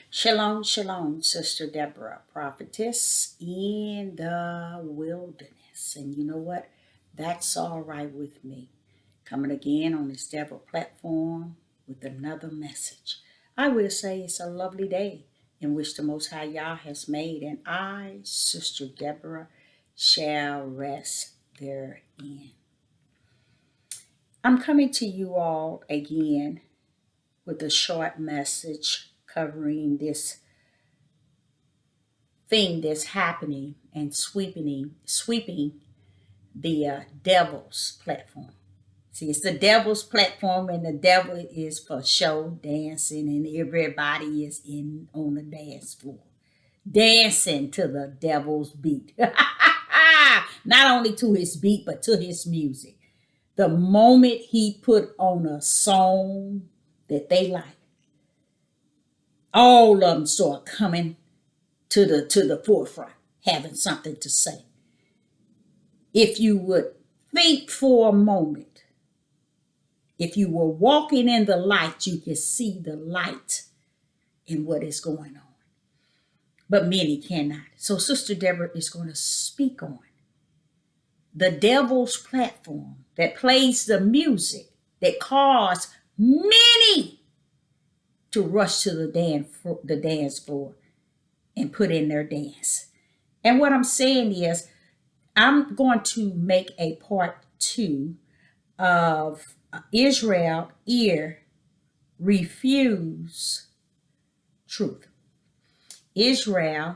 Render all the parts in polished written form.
Shalom, shalom, Sister Deborah, prophetess in the wilderness. And you know what? That's all right with me. Coming again on this Deborah platform with another message. I will say it's a lovely day in which the Most High Yah has made, and I, Sister Deborah, shall rest therein. I'm coming to you all again with a short message covering this thing that's happening and sweeping the devil's platform. See, it's the devil's platform, and the devil is for show dancing, and everybody is in on the dance floor, dancing to the devil's beat. Not only to his beat, but to his music. The moment he put on a song that they like, all of them start coming to the forefront, having something to say. If you would think for a moment, if you were walking in the light, you could see the light in what is going on. But many cannot. So Sister Deborah is going to speak on the devil's platform that plays the music that caused many to rush to the dance floor and put in their dance. And what I'm saying is, I'm going to make a part 2 of Israel refuse truth. Israel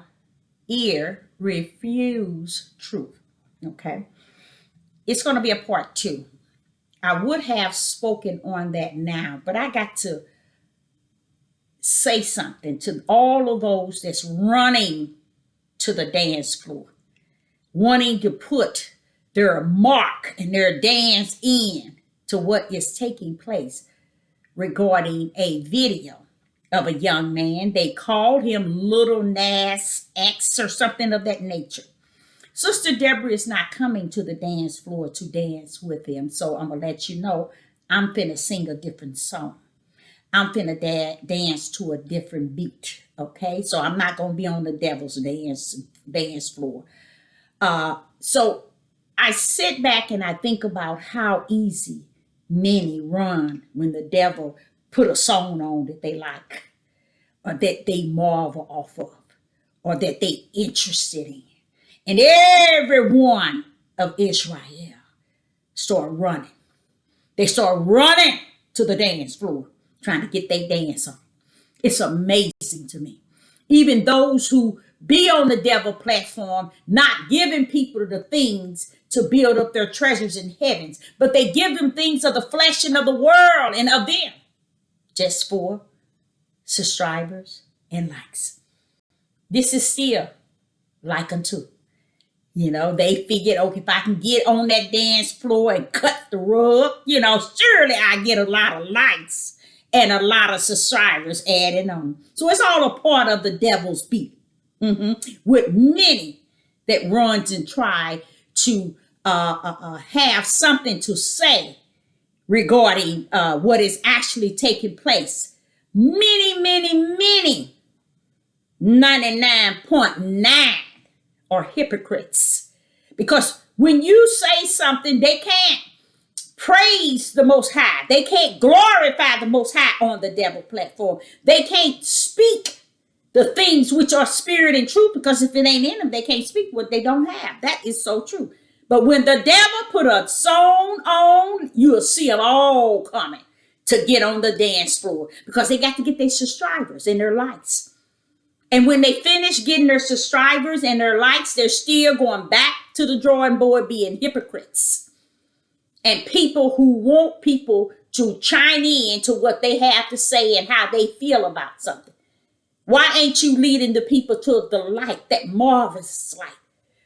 refuse truth. Okay. It's going to be a part 2. I would have spoken on that now, but I got to say something to all of those that's running to the dance floor, wanting to put their mark and their dance in to what is taking place regarding a video of a young man. They called him Little Nas X or something of that nature. Sister Deborah is not coming to the dance floor to dance with him, so I'm going to let you know I'm finna sing a different song. I'm finna dance to a different beat, okay? So I'm not going to be on the devil's dance floor. So I sit back and I think about how easy many run when the devil put a song on that they like, or that they marvel off of, or that they interested in. And everyone of Israel start running. They start running to the dance floor, trying to get their dance on. It's amazing to me. Even those who be on the devil platform, not giving people the things to build up their treasures in heavens, but they give them things of the flesh and of the world and of them, just for subscribers and likes. This is still like unto. You know, they figured, okay, if I can get on that dance floor and cut the rug, surely I get a lot of likes and a lot of subscribers added on. So it's all a part of the devil's beat. With many that runs and try to have something to say regarding what is actually taking place. Many, 99.9 are hypocrites. Because when you say something, they can't praise the Most High. They can't glorify the Most High on the devil platform. They can't speak the things which are spirit and truth, because if it ain't in them, they can't speak what they don't have. That is so true. But when the devil put a song on, you'll see them all coming to get on the dance floor, because they got to get their subscribers and their likes. And when they finish getting their subscribers and their likes, they're still going back to the drawing board being hypocrites. And people who want people to chime in to what they have to say and how they feel about something. Why ain't you leading the people to the light, that marvelous light?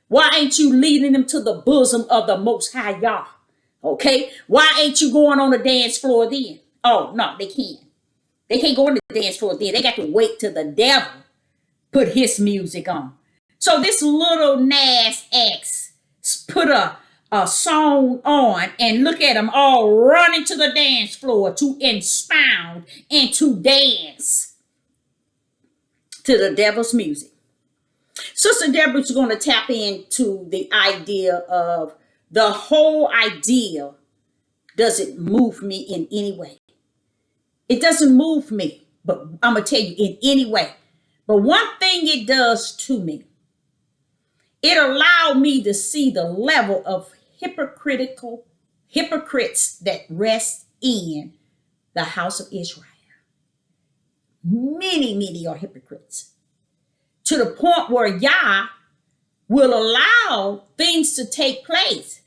Why ain't you leading them to the bosom of the Most High Yah? Okay? Why ain't you going on the dance floor then? Oh, no, they can't. They can't go on the dance floor then. They got to wait till the devil put his music on. So this Little Nas X put a song on, and look at them all running to the dance floor to expound and to dance. to the devil's music. Sister Deborah's going to tap into the idea of the whole idea doesn't move me in any way. It doesn't move me, but I'm going to tell you in any way. But one thing it does to me, it allowed me to see the level of hypocrites that rest in the house of Israel. Many are hypocrites. To the point where Yah will allow things to take place.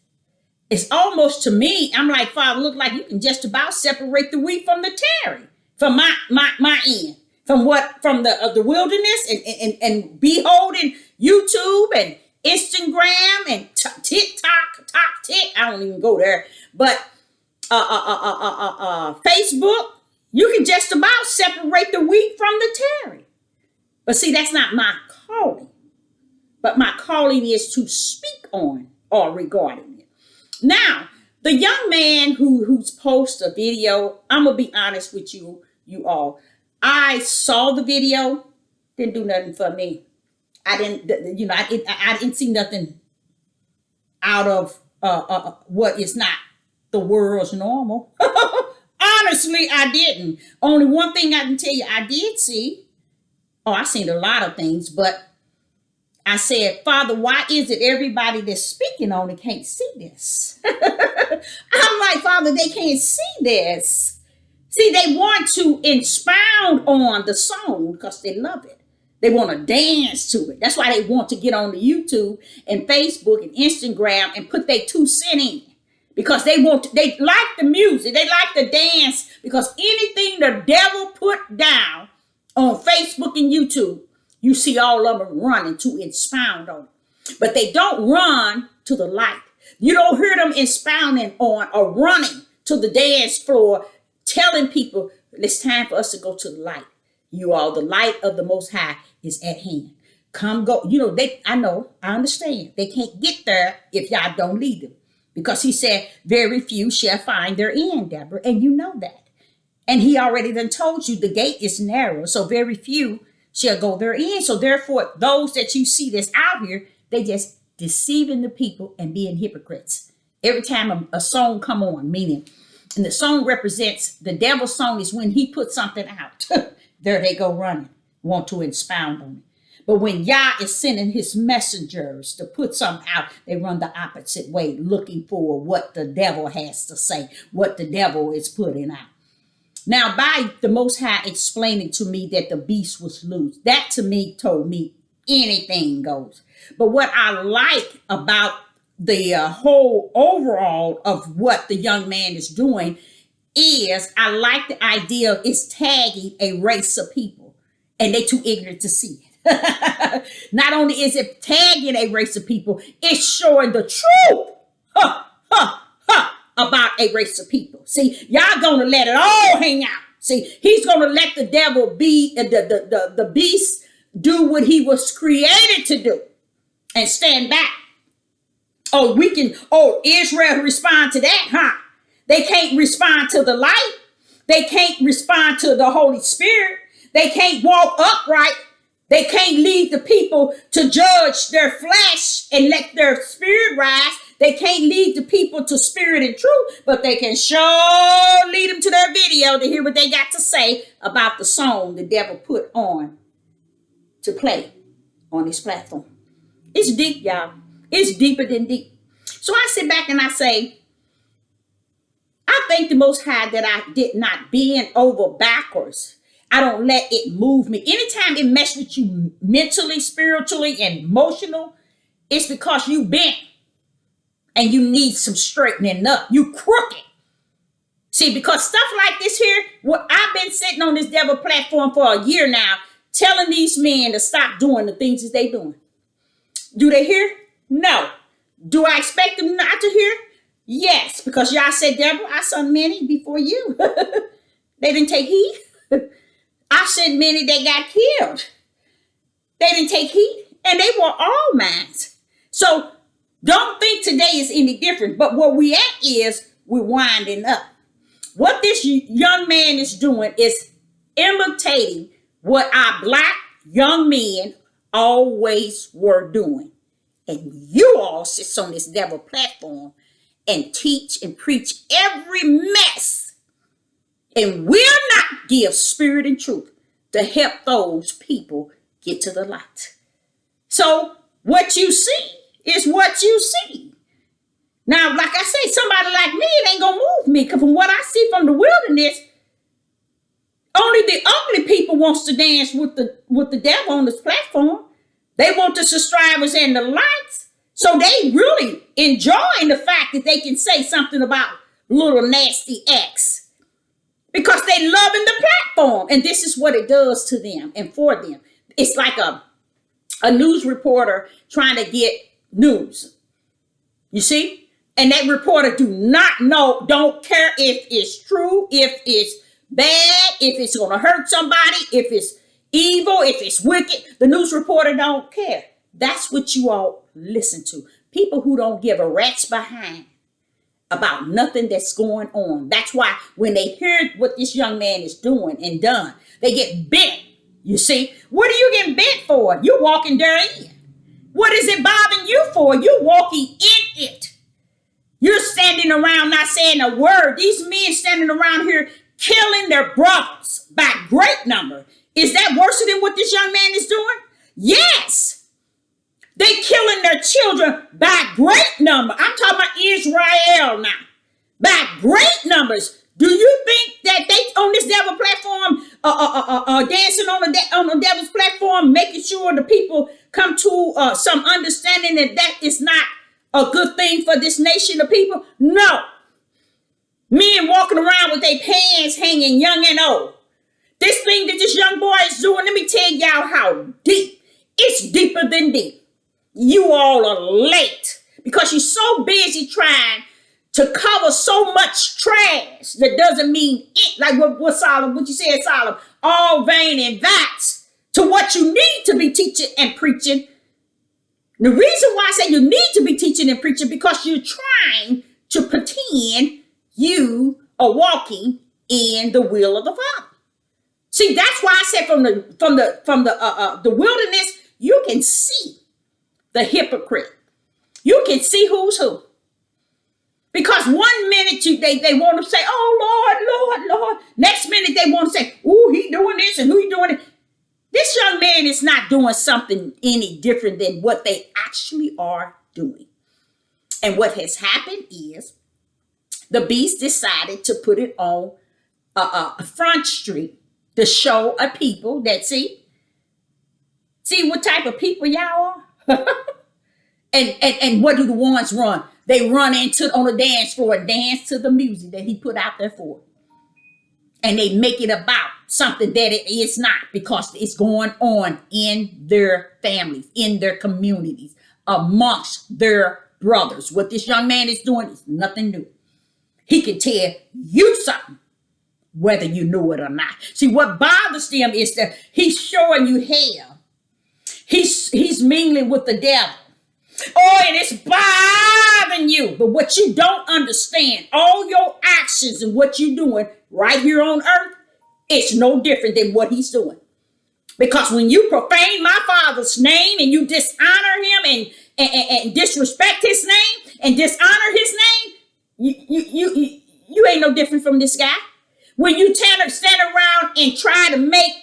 It's almost, to me, I'm like, Father, look like you can just about separate the wheat from the tare from my end. From the wilderness and beholding YouTube and Instagram and TikTok, I don't even go there, but Facebook, you can just about separate the wheat from the tare. But see, that's not my calling. But my calling is to speak on or regarding it. Now, the young man who's posted a video, I'm gonna be honest with you all. I saw the video, didn't do nothing for me. I didn't see nothing out of what is not the world's normal. Honestly, I didn't. Only one thing I can tell you I did see. Oh, I seen a lot of things, but I said, Father, why is it everybody that's speaking on it can't see this? I'm like, Father, they can't see this. See, they want to expound on the song because they love it. They want to dance to it. That's why they want to get on the YouTube and Facebook and Instagram and put their 2 cents in. Because they like the music. They like the dance. Because anything the devil put down on Facebook and YouTube, you see all of them running to expound on it. But they don't run to the light. You don't hear them expounding on or running to the dance floor, telling people it's time for us to go to the light. You all, the light of the Most High is at hand. Come, go. I understand. They can't get there if y'all don't lead them. Because he said, very few shall find their end, Deborah. And you know that. And he already done told you the gate is narrow. So very few shall go therein. So therefore, those that you see that's out here, they just deceiving the people and being hypocrites. Every time a song come on, meaning, and the song represents, the devil's song is when he puts something out. There they go running, want to expound on it. But when Yah is sending his messengers to put something out, they run the opposite way, looking for what the devil has to say, what the devil is putting out. Now, by the Most High explaining to me that the beast was loose, that to me told me anything goes. But what I like about the whole overall of what the young man is doing is I like the idea of it's tagging a race of people and they too ignorant to see it. Not only is it tagging a race of people, it's showing the truth about a race of people. See, y'all gonna let it all hang out. See, he's gonna let the devil be the beast do what he was created to do and stand back. Israel respond to that, huh? They can't respond to the light. They can't respond to the Holy Spirit. They can't walk upright. They can't lead the people to judge their flesh and let their spirit rise. They can't lead the people to spirit and truth, but they can sure lead them to their video to hear what they got to say about the song the devil put on to play on this platform. It's deep, y'all. It's deeper than deep. So I sit back and I say, I thank the Most High that I did not bend over backwards. I don't let it move me. Anytime it messes with you mentally, spiritually, and emotional, it's because you bent and you need some straightening up. You crooked. See, because stuff like this here, I've been sitting on this devil platform for a year now, telling these men to stop doing the things that they doing. Do they hear? No. Do I expect them not to hear? Yes, because y'all said, Deborah, I saw many before you. They didn't take heed. I seen many that got killed. They didn't take heed, and they were all minds. So don't think today is any different. But where we at is we're winding up. What this young man is doing is imitating what our black young men always were doing. And you all sit on this devil platform and teach and preach every mess and will not give spirit and truth to help those people get to the light. So what you see is what you see. Now, like I say, somebody like me, it ain't gonna move me, because from what I see from the wilderness, only the ugly people wants to dance with the devil on this platform. They want the subscribers and the likes. So they really enjoying the fact that they can say something about little nasty X, because they loving the platform. And this is what it does to them and for them. It's like a news reporter trying to get news. You see? And that reporter don't care if it's true, if it's bad, if it's going to hurt somebody, if it's evil, if it's wicked. The news reporter don't care. That's what you all listen to. People who don't give a rat's behind about nothing that's going on. That's why when they hear what this young man is doing and done, they get bent. You see? What are you getting bent for? You're walking therein. What is it bothering you for? You're walking in it. You're standing around not saying a word. These men standing around here killing their brothers by great number. Is that worse than what this young man is doing? Yes. They killing their children by great number. I'm talking about Israel now. By great numbers. Do you think that they on this devil platform, dancing on the devil's platform, making sure the people come to some understanding that is not a good thing for this nation of people? No. Men walking around with their pants hanging, young and old. This thing that this young boy is doing, let me tell y'all how deep. It's deeper than deep. You all are late because you're so busy trying to cover so much trash that doesn't mean it. Like what you said, Solomon, all vain and vats to what you need to be teaching and preaching. The reason why I say you need to be teaching and preaching, because you're trying to pretend you are walking in the will of the Father. See, that's why I said from the wilderness, you can see the hypocrite. You can see who's who. Because one minute they want to say, oh, Lord. Next minute they want to say, oh, he doing this and who he doing it. This young man is not doing something any different than what they actually are doing. And what has happened is the beast decided to put it on Front Street to show a people that see what type of people y'all are. and what do the ones run? They run on the dance floor and dance to the music that he put out there for. And they make it about something that it is not, because it's going on in their families, in their communities, amongst their brothers. What this young man is doing is nothing new. He can tell you something, whether you know it or not. See, what bothers them is that he's showing you hell. He's mingling with the devil. Oh, and it's bothering you. But what you don't understand, all your actions and what you're doing right here on earth, it's no different than what he's doing. Because when you profane my Father's name and you dishonor him and disrespect his name and dishonor his name, you ain't no different from this guy. When you stand around and try to make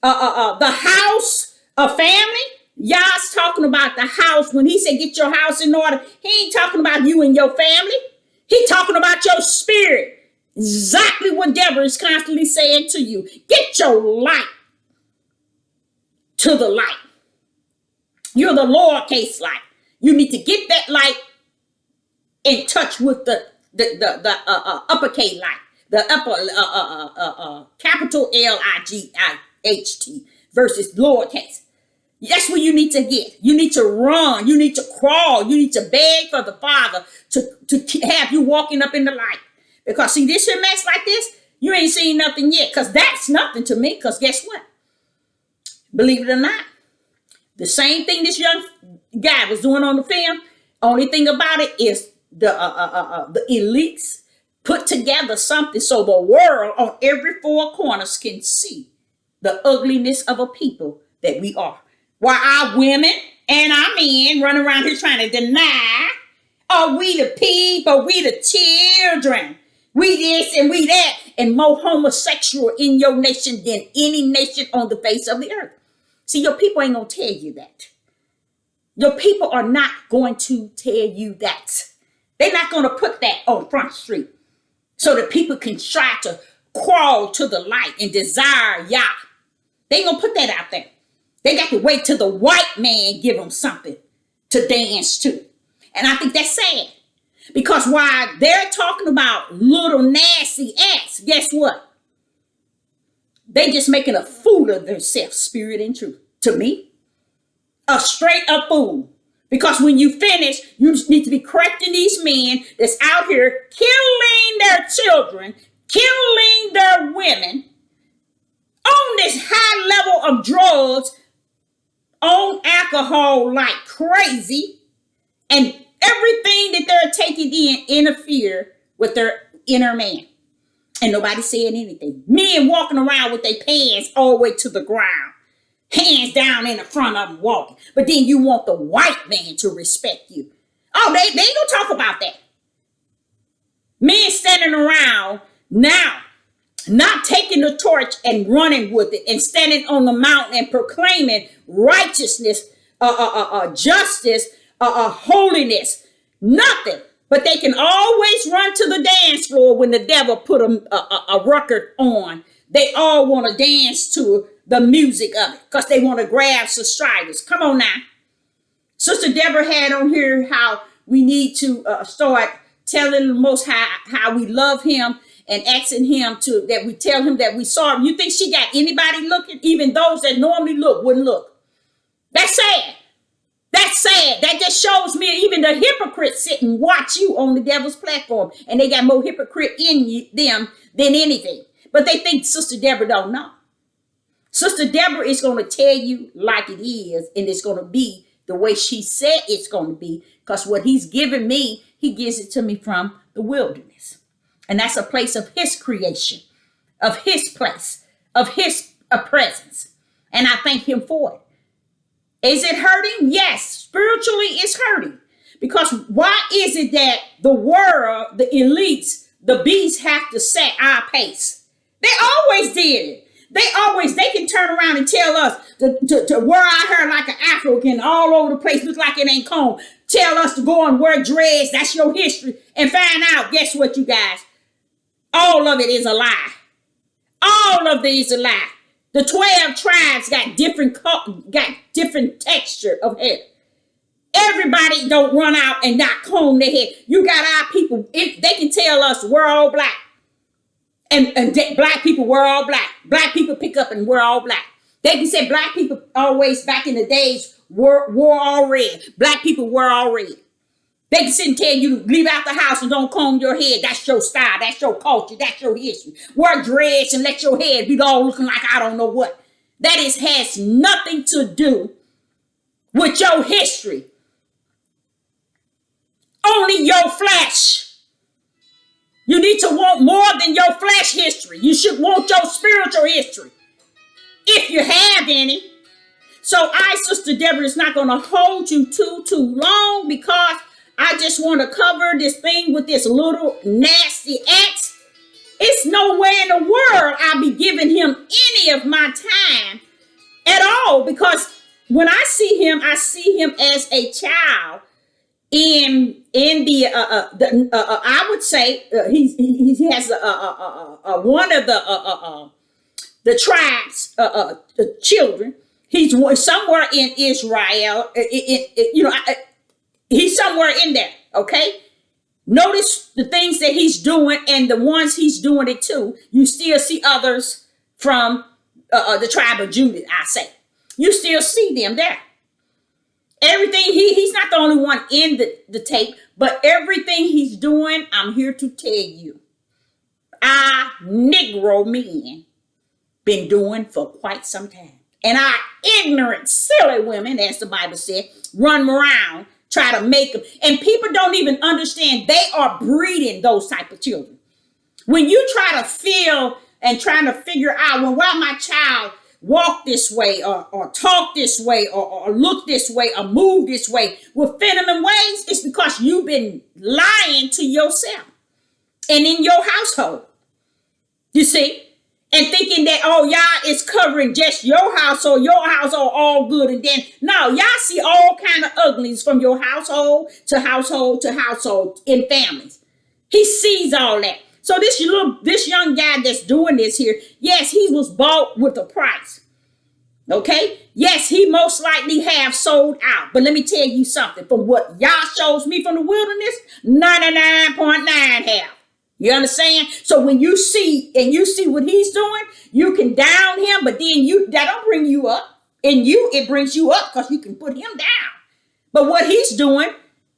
the house a family, Yah's talking about the house. When he said get your house in order, he ain't talking about you and your family. He talking about your spirit. Exactly what Deborah is constantly saying to you. Get your light to the light. You're the lowercase light. You need to get that light in touch with the uppercase light, the upper capital L-I-G-I-H-T versus lowercase. That's where you need to get. You need to run. You need to crawl. You need to beg for the Father to have you walking up in the light. Because see, this here mess like this, you ain't seen nothing yet. Because that's nothing to me. Because guess what? Believe it or not, the same thing this young guy was doing on the film. Only thing about it is the elites put together something so the world on every four corners can see the ugliness of a people that we are. While our women and our men run around here trying to deny, oh, we the people, we the children, we this and we that, and more homosexual in your nation than any nation on the face of the earth. See, your people ain't going to tell you that. Your people are not going to tell you that. They're not going to put that on Front Street so that people can try to crawl to the light and desire Yah. They ain't going to put that out there. They got to wait till the white man give them something to dance to. And I think that's sad. Because while they're talking about little nasty acts, guess what? They just making a fool of themselves, spirit and truth. To me, a straight up fool. Because when you finish, you just need to be correcting these men that's out here killing their children, killing their women, on this high level of drugs, on alcohol like crazy, and everything that they're taking in interfere with their inner man. And nobody saying anything. Men walking around with their pants all the way to the ground, hands down in the front of them walking. But then you want the white man to respect you. Oh, they ain't gonna talk about that. Men standing around now, not taking the torch and running with it and standing on the mountain and proclaiming righteousness, justice, holiness, nothing. But they can always run to the dance floor when the devil put a record on. They all want to dance to the music of it because they want to grab subscribers. Come on now. Sister Deborah had on here how we need to start telling the Most High how we love him and asking him that we tell him that we saw him. You think she got anybody looking? Even those that normally look wouldn't look. That's sad. That's sad. That just shows me even the hypocrites sit and watch you on the devil's platform. And they got more hypocrite in them than anything. But they think Sister Deborah don't know. Sister Deborah is going to tell you like it is. And it's going to be the way she said it's going to be. Because what he's given me, he gives it to me from the wilderness. And that's a place of his creation, of his place, of his presence. And I thank him for it. Is it hurting? Yes, spiritually it's hurting. Because why is it that the world, the elites, the beasts have to set our pace? They always did it. They can turn around and tell us to wear our hair like an African all over the place, look like it ain't combed. Tell us to go and wear dreads, that's your history. And find out, guess what, you guys? All of it is a lie. All of it is a lie. The 12 tribes got different texture of hair. Everybody don't run out and not comb their hair. You got our people, they can tell us we're all black. And black people wear all black. Black people pick up and wear all black. They can say black people always back in the days wore all red. Black people wear all red. They can sit and tell you to leave out the house and don't comb your head. That's your style. That's your culture. That's your history. Wear dreads and let your head be all looking like I don't know what. That has nothing to do with your history. Only your flesh. You need to want more than your flesh history. You should want your spiritual history, if you have any. So Sister Deborah, is not going to hold you too long because I just want to cover this thing with this little nasty ex. It's no way in the world I'll be giving him any of my time at all, because when I see him as a child in the I would say he has one of the tribes children. He's somewhere in Israel. He's somewhere in there. Okay. Notice the things that he's doing and the ones he's doing it to. You still see others from the tribe of Judah, I say. You still see them there. Everything, he's not the only one in the tape, but everything he's doing, I'm here to tell you, our Negro men been doing for quite some time. And our ignorant, silly women, as the Bible said, run around, try to make them. And people don't even understand they are breeding those type of children. When you try to feel and trying to figure out, well, why my child walk this way or talk this way or look this way or move this way with feminine ways, it's because you've been lying to yourself and in your household. You see? And thinking that, oh, y'all is covering just your household all good. And then, no, y'all see all kind of uglies from your household to household to household in families. He sees all that. So this young guy that's doing this here, yes, he was bought with a price. Okay? Yes, he most likely have sold out. But let me tell you something. From what Yah shows me from the wilderness, 99.9 have. You understand? So when you see what he's doing, you can down him, but then that don't bring you up. And it brings you up because you can put him down. But what he's doing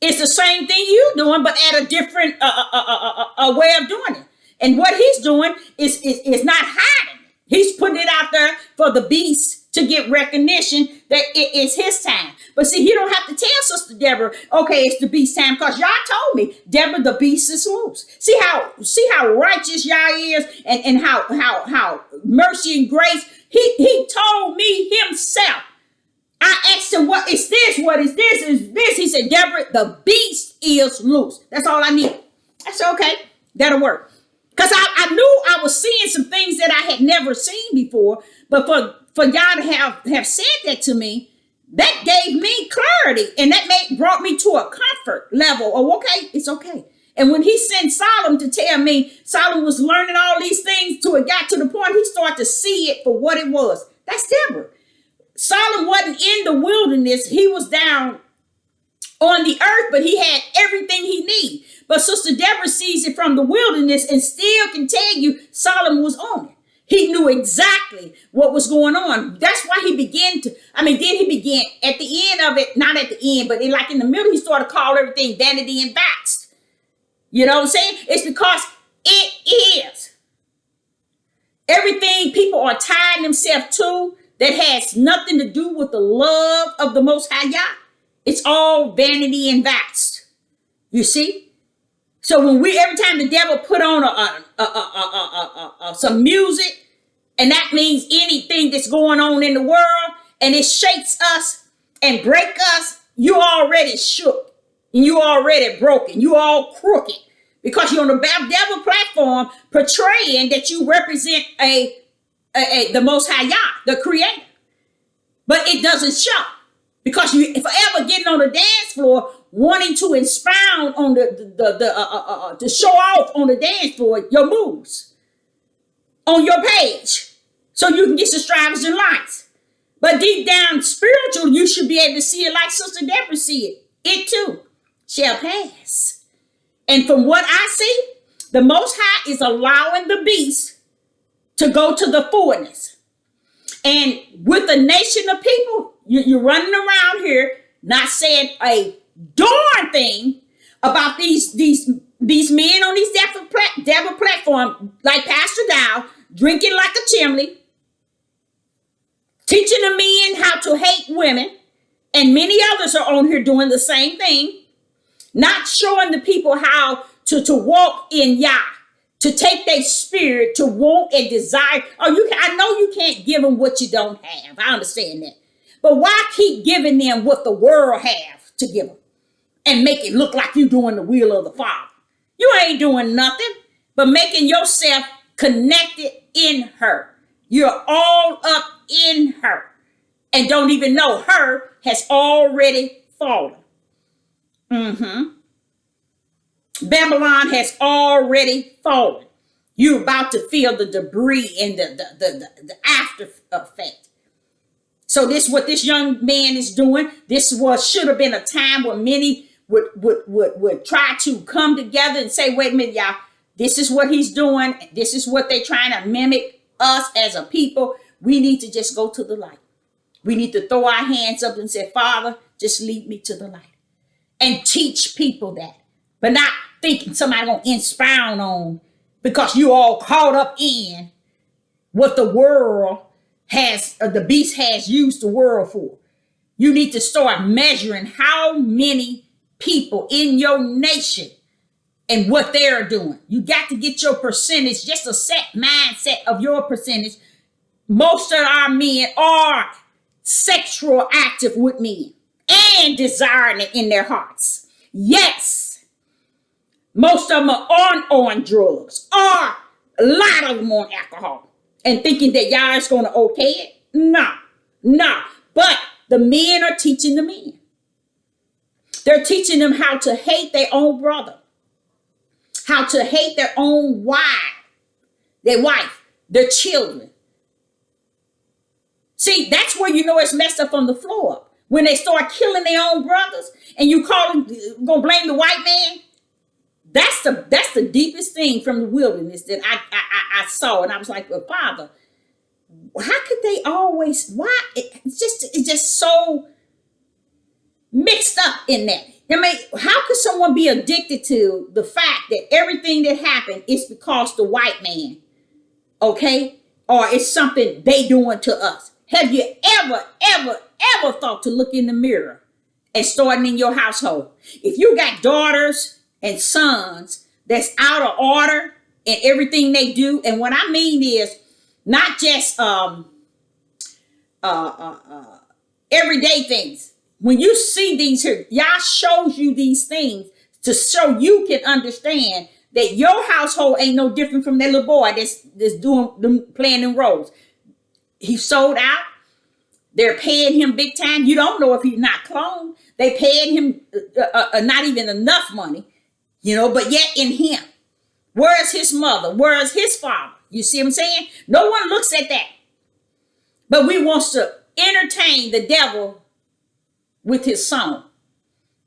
is the same thing you doing, but at a different way of doing it. And what he's doing is not hiding. He's putting it out there for the beast to get recognition that it is his time. But see, he don't have to tell Sister Deborah, okay, it's the beast time, because y'all told me, Deborah, the beast is loose. See how righteous y'all is and how mercy and grace. He told me himself. I asked him, what is this? What is this? Is this? He said, Deborah, the beast is loose. That's all I need. I said, okay, that'll work. Because I knew I was seeing some things that I had never seen before. But for y'all to have said that to me, that gave me clarity. And that brought me to a comfort level. Oh, okay, it's okay. And when he sent Solomon to tell me, Solomon was learning all these things till it got to the point he started to see it for what it was. That's Deborah. Solomon wasn't in the wilderness. He was down on the earth, but he had everything he needed. But Sister Deborah sees it from the wilderness and still can tell you Solomon was on it. He knew exactly what was going on. That's why he began then he began at the end of it, not at the end, but like in the middle, he started to call everything vanity and vast. You know what I'm saying? It's because it is. Everything people are tying themselves to that has nothing to do with the love of the Most High Yah. It's all vanity and vast. You see? So every time the devil put on some music, and that means anything that's going on in the world, and it shakes us and break us, you already shook, and you already broken, you all crooked, because you're on the devil platform portraying that you represent the Most High Yah, the Creator. But it doesn't show, because you forever getting on the dance floor wanting to expound on to show off on the dance floor your moves on your page so you can get subscribers and likes. But deep down spiritual, you should be able to see it like Sister Deborah see it. It too shall pass. And from what I see, the Most High is allowing the beast to go to the fullness. And with a nation of people, you're running around here not saying a darn thing about these men on these devil platform, like Pastor Dow, drinking like a chimney, teaching the men how to hate women, and many others are on here doing the same thing, not showing the people how to walk in Yah, to take their spirit, to want and desire. I know you can't give them what you don't have. I understand that. But why keep giving them what the world have to give them and make it look like you're doing the will of the Father? You ain't doing nothing but making yourself connected in her. You're all up in her and don't even know her has already fallen. Babylon has already fallen. You're about to feel the debris and the after effect. So this is what this young man is doing. This should have been a time when many would try to come together and say, wait a minute, y'all, this is what he's doing. This is what they're trying to mimic us as a people. We need to just go to the light. We need to throw our hands up and say, Father, just lead me to the light. And teach people that. But not thinking somebody going to expound on because you all caught up in what the world has, or the beast has used the world for. You need to start measuring how many people in your nation and what they're doing. You got to get your percentage, just a set mindset of your percentage. most of our men are sexual active with men and desiring it in their hearts. Yes, most of them are on drugs, or a lot of them on alcohol, and thinking that y'all is going to okay it. No. But the men are teaching the men. They're teaching them how to hate their own brother, how to hate their own wife, their children. See, that's where you know it's messed up from the floor up. When they start killing their own brothers and you call them, gonna blame the white man. That's the deepest thing from the wilderness that I saw. And I was like, well, Father, how could they always, why? It's just so mixed up in that. I mean, how could someone be addicted to the fact that everything that happened is because the white man, okay? Or it's something they doing to us? Have you ever thought to look in the mirror and starting in your household? If you got daughters and sons that's out of order in everything they do, and what I mean is not just everyday things. When you see these here, Yah shows you these things to show you can understand that your household ain't no different from that little boy that's doing them playing them roles. He sold out. They're paying him big time. You don't know if he's not cloned. They paid him not even enough money, but yet in him. Where's his mother? Where's his father? You see what I'm saying? No one looks at that. But we want to entertain the devil with his song.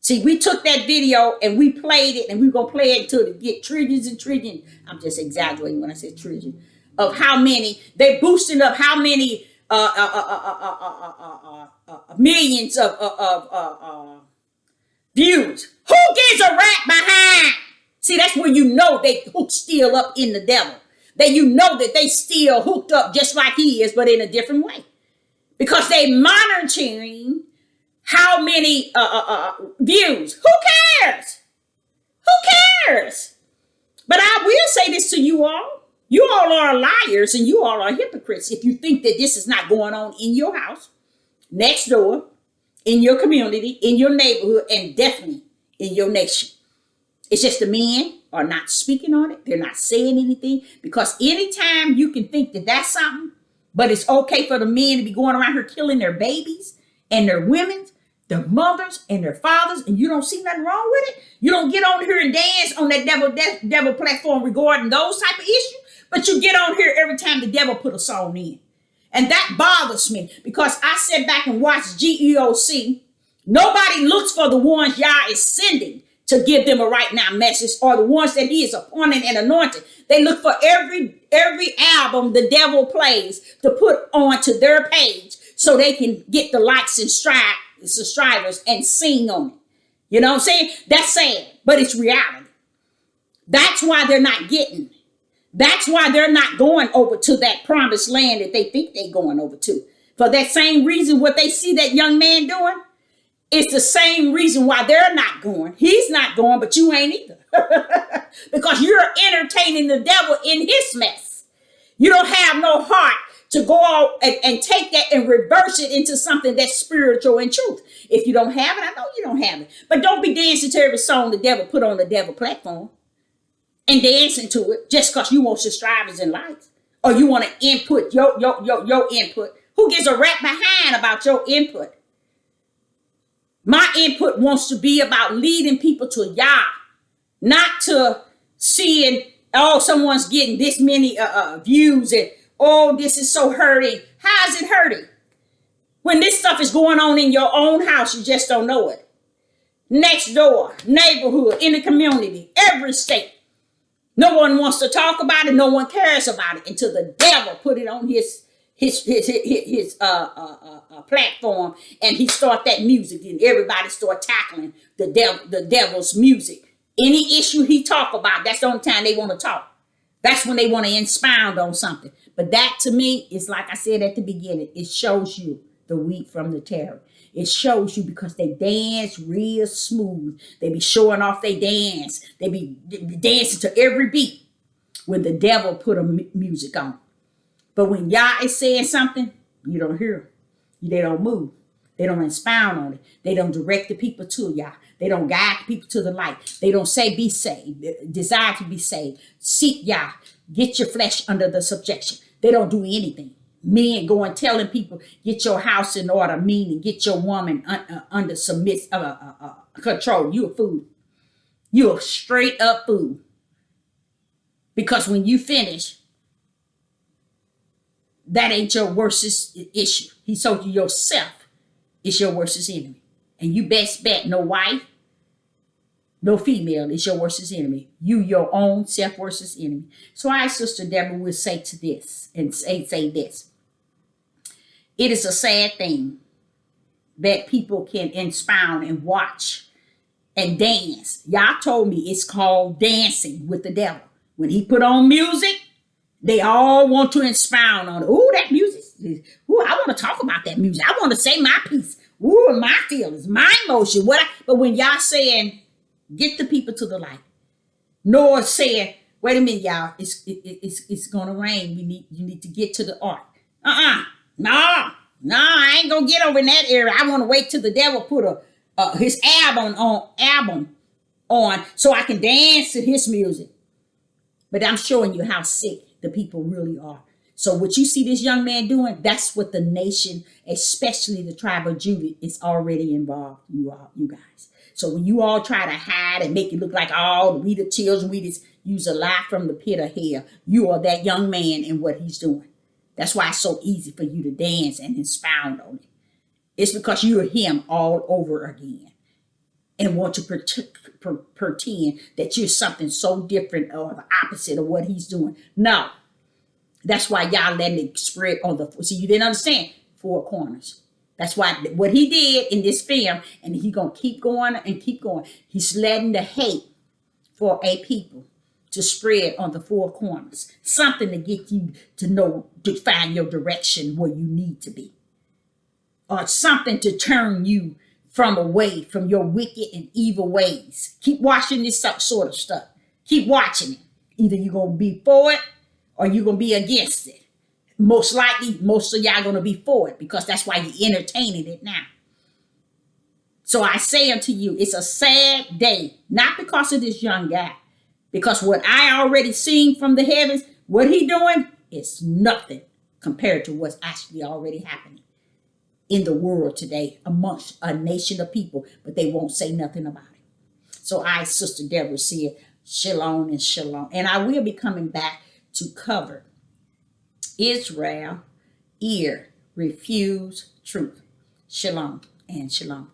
See, we took that video and we played it, and we're going to play it until it get trillions and trillions. I'm just exaggerating when I say trillion. Of how many, they boosting up how many millions of views. Who gives a rat behind? See, that's when you know they hooked still up in the devil. That you know that they still hooked up just like he is, but in a different way. Because they monitoring how many views. Who cares? Who cares? But I will say this to you all. You all are liars and you all are hypocrites if you think that this is not going on in your house, next door, in your community, in your neighborhood, and definitely in your nation. It's just the men are not speaking on it. They're not saying anything, because anytime you can think that that's something, but it's okay for the men to be going around here killing their babies and their women, their mothers and their fathers, and you don't see nothing wrong with it. You don't get on here and dance on that devil platform regarding those type of issues, but you get on here every time the devil put a song in. And that bothers me, because I sit back and watch GEOC. Nobody looks for the ones Yah is sending to give them a right now message, or the ones that he is appointing and anointing. They look for every album the devil plays to put onto their page so they can get the likes and subscribers and sing on it. You know what I'm saying? That's sad, but it's reality. That's why they're not getting. That's why they're not going over to that promised land that they think they're going over to. For that same reason, what they see that young man doing, it's the same reason why they're not going. He's not going, but you ain't either. Because you're entertaining the devil in his mess. You don't have no heart to go out and take that and reverse it into something that's spiritual and truth. If you don't have it, I know you don't have it. But don't be dancing to every song the devil put on the devil platform and dancing to it just because you want subscribers and likes, or you want to input your input. Who gives a rat behind about your input? My input wants to be about leading people to Yah, not to seeing, oh, someone's getting this many views and, oh, this is so hurting. How is it hurting? When this stuff is going on in your own house, you just don't know it. Next door, neighborhood, in the community, every state. No one wants to talk about it. No one cares about it until the devil put it on his platform, and he start that music, and everybody start tackling the devil's music. Any issue he talk about, that's the only time they want to talk. That's when they want to expound on something. But that, to me, is like I said at the beginning, it shows you the wheat from the tare. It shows you, because they dance real smooth. They be showing off they dance. They be dancing to every beat when the devil put a music on. But when Yah is saying something, you don't hear them. They don't move. They don't expound on it. They don't direct the people to Yah. They don't guide the people to the light. They don't say be saved, desire to be saved. Seek Yah. Get your flesh under the subjection. They don't do anything. Men going telling people, get your house in order, meaning get your woman under control. You a fool. You a straight up fool. Because when you finish, that ain't your worst issue. He told you yourself is your worst enemy. And you best bet no wife, no female is your worst enemy. You, your own self worst enemy. So I, Sister Deborah, will say to this and say this. It is a sad thing that people can expound and watch and dance. Y'all told me it's called dancing with the devil. When he put on music, they all want to expound on it. Ooh, that music. Ooh, I want to talk about that music. I want to say my piece. Ooh, my feelings, my emotion. But when y'all saying, get the people to the light. Nor saying, wait a minute, y'all, it's gonna rain. You need to get to the ark. No, I ain't gonna get over in that area. I want to wait till the devil put his album on so I can dance to his music. But I'm showing you how sick the people really are. So what you see this young man doing, that's what the nation, especially the tribe of Judah, is already involved. You guys. So when you all try to hide and make it look like, oh, we the children, we just use a lie from the pit of hell. You are that young man and what he's doing. That's why it's so easy for you to dance and expound on it. It's because you're him all over again and want to pretend that you're something so different or the opposite of what he's doing. No. That's why y'all letting it spread on the, see, you didn't understand, four corners. That's why what he did in this film, and he's going to keep going and keep going. He's letting the hate for a people to spread on the four corners. Something to get you to know, to find your direction where you need to be. Or something to turn you away from your wicked and evil ways. Keep watching this sort of stuff. Keep watching it. Either you're going to be for it or you're going to be against it. Most likely, most of y'all going to be for it because that's why you're entertaining it now. So I say unto you, it's a sad day, not because of this young guy, because what I already seen from the heavens, what he doing is nothing compared to what's actually already happening in the world today amongst a nation of people, but they won't say nothing about it. So I, Sister Deborah, said, shalom and shalom. And I will be coming back to cover Israel, refuse truth. Shalom and shalom.